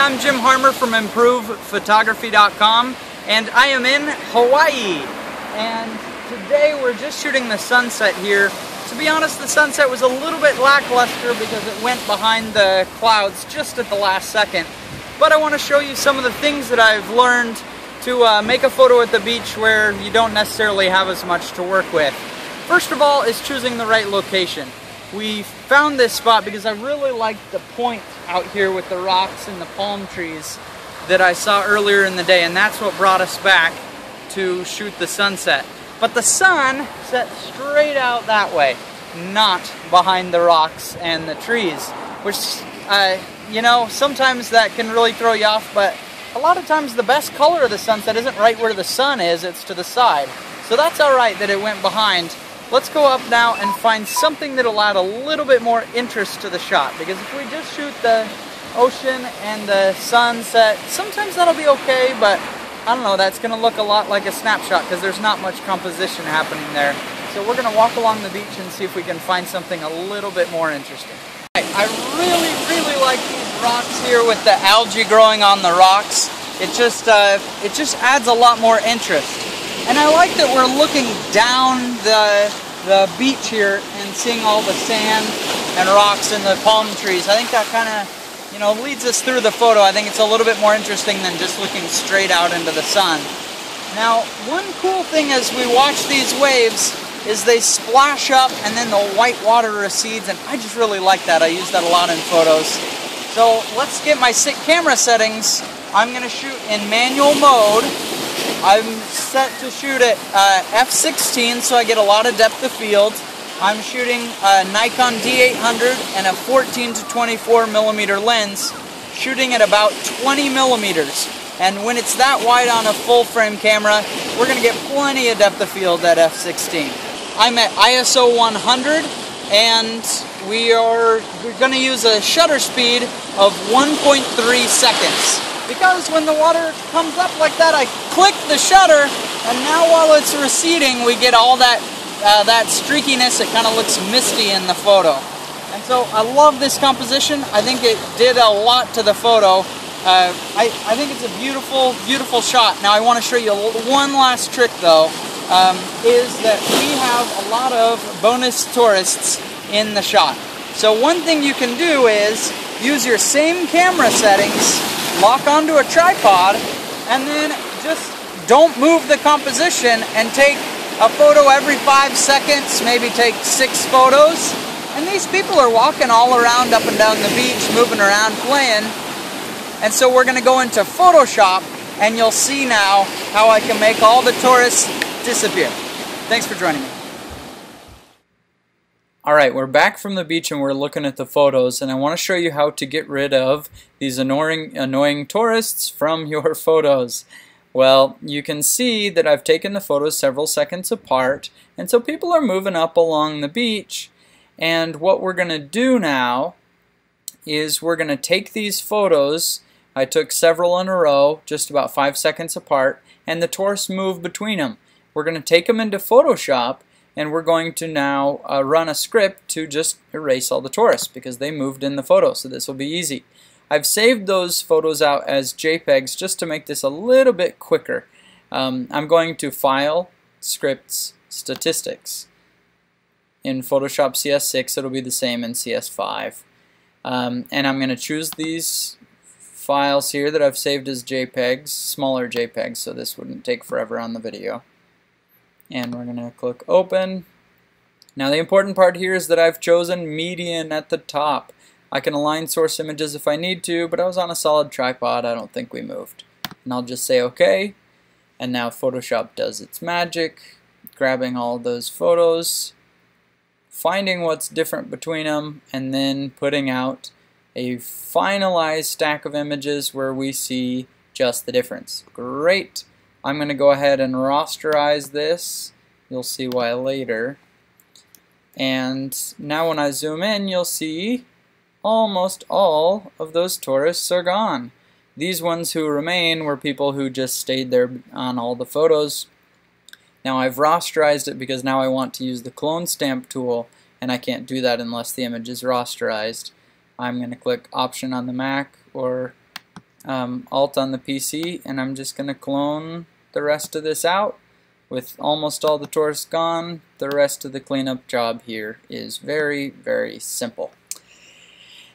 I'm Jim Harmer from ImprovePhotography.com, and I am in Hawaii. And today we're just shooting the sunset here. To be honest, the sunset was a little bit lackluster because it went behind the clouds just at the last second. But I want to show you some of the things that I've learned to make a photo at the beach where you don't necessarily have as much to work with. First of all is choosing the right location. We found this spot because I really liked the point out here with the rocks and the palm trees that I saw earlier in the day, and that's what brought us back to shoot the sunset. But the sun set straight out that way, not behind the rocks and the trees, which, you know, sometimes that can really throw you off, but a lot of times the best color of the sunset isn't right where the sun is, it's to the side. So that's alright that it went behind. Let's go up now and find something that'll add a little bit more interest to the shot, because if we just shoot the ocean and the sunset, sometimes that'll be okay, but I don't know, that's going to look a lot like a snapshot because there's not much composition happening there. So we're going to walk along the beach and see if we can find something a little bit more interesting. I really like these rocks here with the algae growing on the rocks. It just adds a lot more interest. And I like that we're looking down the beach here and seeing all the sand and rocks and the palm trees. I think that kind of, you know, leads us through the photo. I think it's a little bit more interesting than just looking straight out into the sun. Now, one cool thing as we watch these waves is they splash up and then the white water recedes, and I just really like that. I use that a lot in photos. So let's get my camera settings. I'm going to shoot in manual mode. I'm set to shoot at f/16 so I get a lot of depth of field. I'm shooting a Nikon D800 and a 14 to 24 millimeter lens, shooting at about 20 millimeters. And when it's that wide on a full frame camera, we're going to get plenty of depth of field at f/16. I'm at ISO 100, and we're going to use a shutter speed of 1.3 seconds. Because when the water comes up like that, I click the shutter, and now while it's receding, we get all that streakiness. It kind of looks misty in the photo. And so I love this composition. I think it did a lot to the photo. I think it's a beautiful, beautiful shot. Now I want to show you one last trick though, is that we have a lot of bonus tourists in the shot. So one thing you can do is use your same camera settings, lock onto a tripod, and then just don't move the composition and take a photo every 5 seconds, maybe take 6 photos. And these people are walking all around up and down the beach, moving around, playing. And so we're going to go into Photoshop, and you'll see now how I can make all the tourists disappear. Thanks for joining me. Alright, we're back from the beach and we're looking at the photos, and I want to show you how to get rid of these annoying tourists from your photos. Well, you can see that I've taken the photos several seconds apart, and so people are moving up along the beach, and what we're going to do now is we're going to take these photos. I took several in a row, just about 5 seconds apart, and the tourists move between them. We're going to take them into Photoshop, and we're going to now run a script to just erase all the tourists because they moved in the photo, so this will be easy. I've saved those photos out as JPEGs just to make this a little bit quicker. I'm going to File, Scripts, Statistics. In Photoshop CS6 it'll be the same in CS5. And I'm going to choose these files here that I've saved as JPEGs, smaller JPEGs, so this wouldn't take forever on the video. And we're going to click Open. Now the important part here is that I've chosen median at the top. I can align source images if I need to, but I was on a solid tripod. I don't think we moved. And I'll just say OK. And now Photoshop does its magic, grabbing all those photos, finding what's different between them, and then putting out a finalized stack of images where we see just the difference. Great! I'm going to go ahead and rasterize this. You'll see why later. And now when I zoom in, you'll see almost all of those tourists are gone. These ones who remain were people who just stayed there on all the photos. Now I've rasterized it because now I want to use the clone stamp tool, and I can't do that unless the image is rasterized. I'm going to click Option on the Mac or Alt on the PC, and I'm just going to clone the rest of this out. With almost all the tourists gone, the rest of the cleanup job here is very, very simple.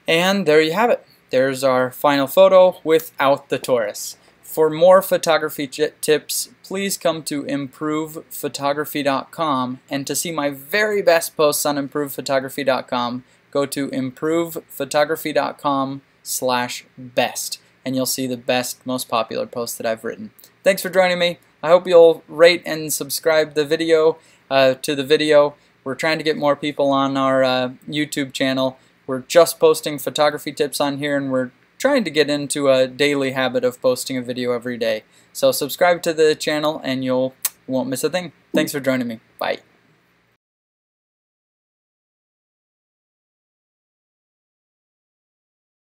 And there you have it. There's our final photo without the tourists. For more photography tips, please come to improvephotography.com, and to see my very best posts on improvephotography.com, go to improvephotography.com/best, and you'll see the best, most popular posts that I've written. Thanks for joining me. I hope you'll rate and subscribe the video to the video. We're trying to get more people on our YouTube channel. We're just posting photography tips on here, and we're trying to get into a daily habit of posting a video every day. So subscribe to the channel and you won't miss a thing. Thanks for joining me. Bye.